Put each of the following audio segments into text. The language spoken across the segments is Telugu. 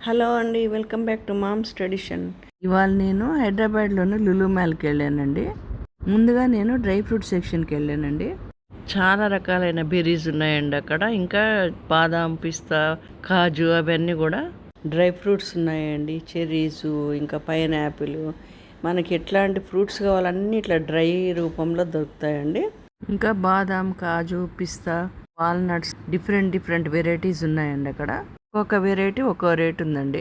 హలో అండి, welcome back to mom's tradition. ఇవాళ నేను హైదరాబాద్లోని లులు మాల్కి వెళ్ళానండి. ముందుగా నేను డ్రై ఫ్రూట్ సెక్షన్కి వెళ్ళానండి. చాలా రకాలైన బెర్రీస్ ఉన్నాయండి అక్కడ. ఇంకా బాదాం, పిస్తా, కాజు అవన్నీ కూడా డ్రై ఫ్రూట్స్ ఉన్నాయండి. చెర్రీసు, ఇంకా పైనాపిల్, మనకి ఎట్లాంటి ఫ్రూట్స్ కావాలన్నీ ఇట్లా డ్రై రూపంలో దొరుకుతాయండి. ఇంకా బాదాం, కాజు, పిస్తా, వాల్నట్స్, డిఫరెంట్ వెరైటీస్ ఉన్నాయండి అక్కడ. ఒక్కొక్క వెరైటీ ఒక్కో రేట్ ఉందండి.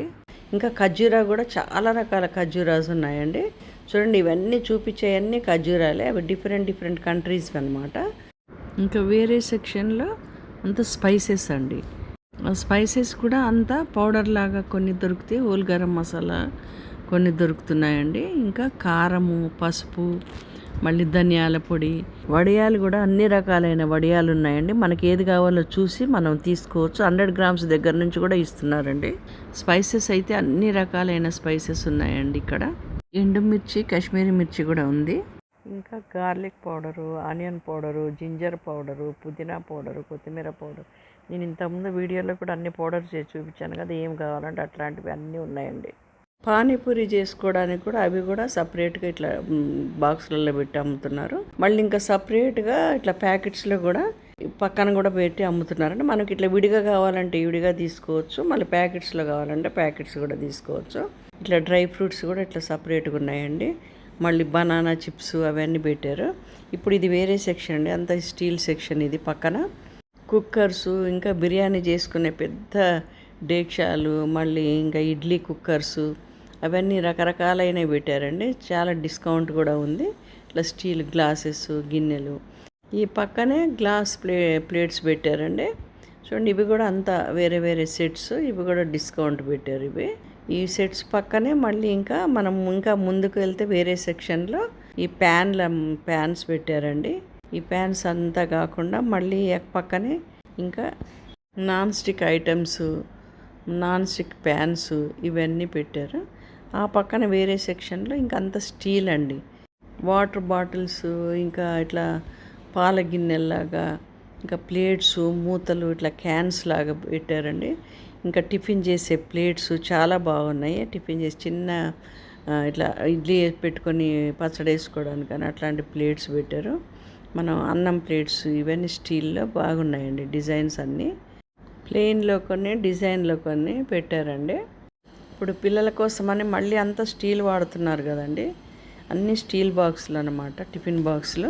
ఇంకా ఖర్జూరా కూడా చాలా రకాల ఖర్జూరాస్ ఉన్నాయండి. చూడండి, ఇవన్నీ చూపించేవన్నీ ఖర్జూరాలే. అవి డిఫరెంట్ కంట్రీస్ అనమాట. ఇంకా వేరే సెక్షన్లో అంత స్పైసెస్ అండి. ఆ స్పైసెస్ కూడా అంతా పౌడర్ లాగా కొన్ని దొరుకుతాయి. హోల్ గరం మసాలా కొన్ని దొరుకుతున్నాయండి. ఇంకా కారము, పసుపు, మళ్ళీ ధనియాల పొడి, వడియాలు కూడా అన్ని రకాలైన వడియాలు ఉన్నాయండి. మనకి ఏది కావాలో చూసి మనం తీసుకోవచ్చు. 100 గ్రామ్స్ దగ్గర నుంచి కూడా ఇస్తున్నారండి. స్పైసెస్ అయితే అన్ని రకాలైన స్పైసెస్ ఉన్నాయండి ఇక్కడ. ఎండుమిర్చి, కాశ్మీరీ మిర్చి కూడా ఉంది. ఇంకా garlic powder, onion powder, ginger powder, పుదీనా పౌడరు, కొత్తిమీర పౌడర్. నేను ఇంతకుముందు వీడియోలో కూడా అన్ని పౌడర్ చేసి చూపించాను కదా, ఏం కావాలంటే అట్లాంటివి అన్నీ ఉన్నాయండి. పానీపూరి చేసుకోవడానికి కూడా అవి కూడా సపరేట్గా ఇట్లా బాక్సులలో పెట్టి అమ్ముతున్నారు. మళ్ళీ ఇంకా సపరేట్గా ఇట్లా ప్యాకెట్స్లో కూడా పక్కన కూడా పెట్టి అమ్ముతున్నారండి. మనకి ఇట్లా విడిగా కావాలంటే విడిగా తీసుకోవచ్చు, మళ్ళీ ప్యాకెట్స్లో కావాలంటే ప్యాకెట్స్ కూడా తీసుకోవచ్చు. ఇట్లా డ్రై ఫ్రూట్స్ కూడా ఇట్లా సపరేట్గా ఉన్నాయండి. మళ్ళీ బనానా చిప్స్ అవన్నీ పెట్టారు. ఇప్పుడు ఇది వేరే సెక్షన్ అండి, అంత స్టీల్ సెక్షన్. ఇది పక్కన కుక్కర్సు, ఇంకా బిర్యానీ చేసుకునే పెద్ద డేక్షాలు, మళ్ళీ ఇంకా ఇడ్లీ కుక్కర్సు, అవన్నీ రకరకాలైనవి పెట్టారండి. చాలా డిస్కౌంట్ కూడా ఉంది. ఇట్లా స్టీల్ గ్లాసెస్, గిన్నెలు. ఈ పక్కనే గ్లాస్ ప్లేట్స్ పెట్టారండి. చూడండి, ఇవి కూడా అంతా వేరే సెట్స్. ఇవి కూడా డిస్కౌంట్ పెట్టారు. ఇవి ఈ సెట్స్ పక్కనే మళ్ళీ ఇంకా మనం ఇంకా ముందుకు వెళ్తే వేరే సెక్షన్లో ఈ ప్యాన్స్ పెట్టారండి. ఈ ప్యాన్స్ అంతా కాకుండా మళ్ళీ పక్కనే ఇంకా non stick items, non stick fans ఇవన్నీ పెట్టారు. ఆ పక్కన వేరే సెక్షన్లో ఇంకా అంత స్టీల్ అండి. వాటర్ బాటిల్స్, ఇంకా ఇట్లా పాల గిన్నెల్లాగా, ఇంకా ప్లేట్స్, మూతలు, ఇట్లా క్యాన్స్ లాగా పెట్టారండి. ఇంకా టిఫిన్ చేసే ప్లేట్స్ చాలా బాగున్నాయి. టిఫిన్ చేసి చిన్న ఇట్లా ఇడ్లీ పెట్టుకొని పచ్చడి వేసుకోవడానికి కానీ అట్లాంటి ప్లేట్స్ పెట్టారు. మనం అన్నం ప్లేట్స్ ఇవన్నీ స్టీల్లో బాగున్నాయండి. డిజైన్స్ అన్నీ ప్లెయిన్లో కొన్ని, డిజైన్లో కొన్ని పెట్టారండి. ఇప్పుడు పిల్లల కోసమని మళ్ళీ అంతా స్టీల్ వాడుతున్నారు కదండి. అన్నీ స్టీల్ బాక్సులు అనమాట, టిఫిన్ బాక్సులు.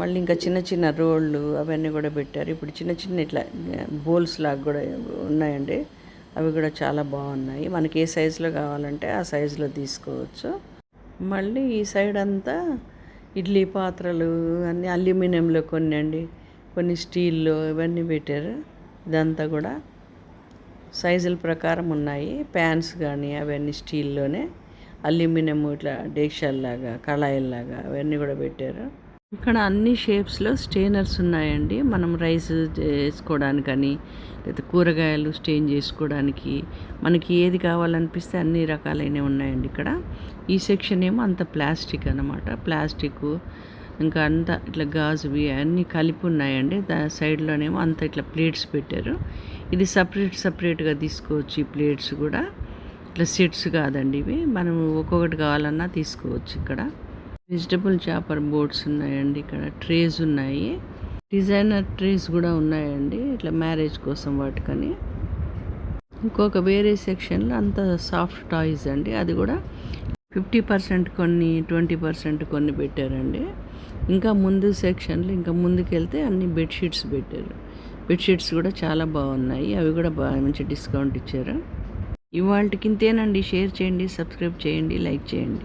మళ్ళీ ఇంకా చిన్న రోళ్ళు అవన్నీ కూడా పెట్టారు. ఇప్పుడు చిన్న ఇట్లా బౌల్స్ లాగా కూడా ఉన్నాయండి. అవి కూడా చాలా బాగున్నాయి. మనకి ఏ సైజులో కావాలంటే ఆ సైజులో తీసుకోవచ్చు. మళ్ళీ ఈ సైడ్ అంతా ఇడ్లీ పాత్రలు అన్నీ అల్యూమినియంలో కొన్ని అండి, కొన్ని స్టీల్లో ఇవన్నీ పెట్టారు. ఇదంతా కూడా సైజుల ప్రకారం ఉన్నాయి. ప్యాన్స్ కానీ అవన్నీ స్టీల్లోనే, అల్యూమినియం ఇట్లా డేక్షాల్లాగా, కళాయిల్లాగా అవన్నీ కూడా పెట్టారు. ఇక్కడ అన్ని షేప్స్లో స్టెయినర్స్ ఉన్నాయండి. మనం రైస్ చేసుకోవడానికని, లేదా కూరగాయలు స్టెయిన్ చేసుకోవడానికి, మనకి ఏది కావాలనిపిస్తే అన్ని రకాలైనవి ఉన్నాయండి ఇక్కడ. ఈ సెక్షన్ ఏమో అంత ప్లాస్టిక్ అన్నమాట. ప్లాస్టిక్ ఇంకా అంతా ఇట్లా గాజువి అన్నీ కలిపి ఉన్నాయండి. సైడ్లోనేమో అంత ఇట్లా ప్లేట్స్ పెట్టారు. ఇది సపరేట్గా తీసుకోవచ్చు. ఈ ప్లేట్స్ కూడా ఇట్లా సెట్స్ కాదండి ఇవి, మనం ఒక్కొక్కటి కావాలన్నా తీసుకోవచ్చు. ఇక్కడ వెజిటబుల్ చాపర్ బోర్డ్స్ ఉన్నాయండి. ఇక్కడ ట్రేస్ ఉన్నాయి, డిజైనర్ ట్రేస్ కూడా ఉన్నాయండి, ఇట్లా మ్యారేజ్ కోసం వాటికని. ఇంకొక వేరే సెక్షన్లో అంత సాఫ్ట్ టాయ్స్ అండి. అది కూడా 50% కొన్ని, 20% కొన్ని పెట్టారండి. ఇంకా ముందు సెక్షన్లో ఇంకా ముందుకు వెళ్తే అన్ని బెడ్షీట్స్ పెట్టారు. బెడ్షీట్స్ కూడా చాలా బాగున్నాయి. అవి కూడా బాగా మంచి డిస్కౌంట్ ఇచ్చారు. ఇవాళకి ఇంతేనండి. షేర్ చేయండి, సబ్స్క్రైబ్ చేయండి, లైక్ చేయండి.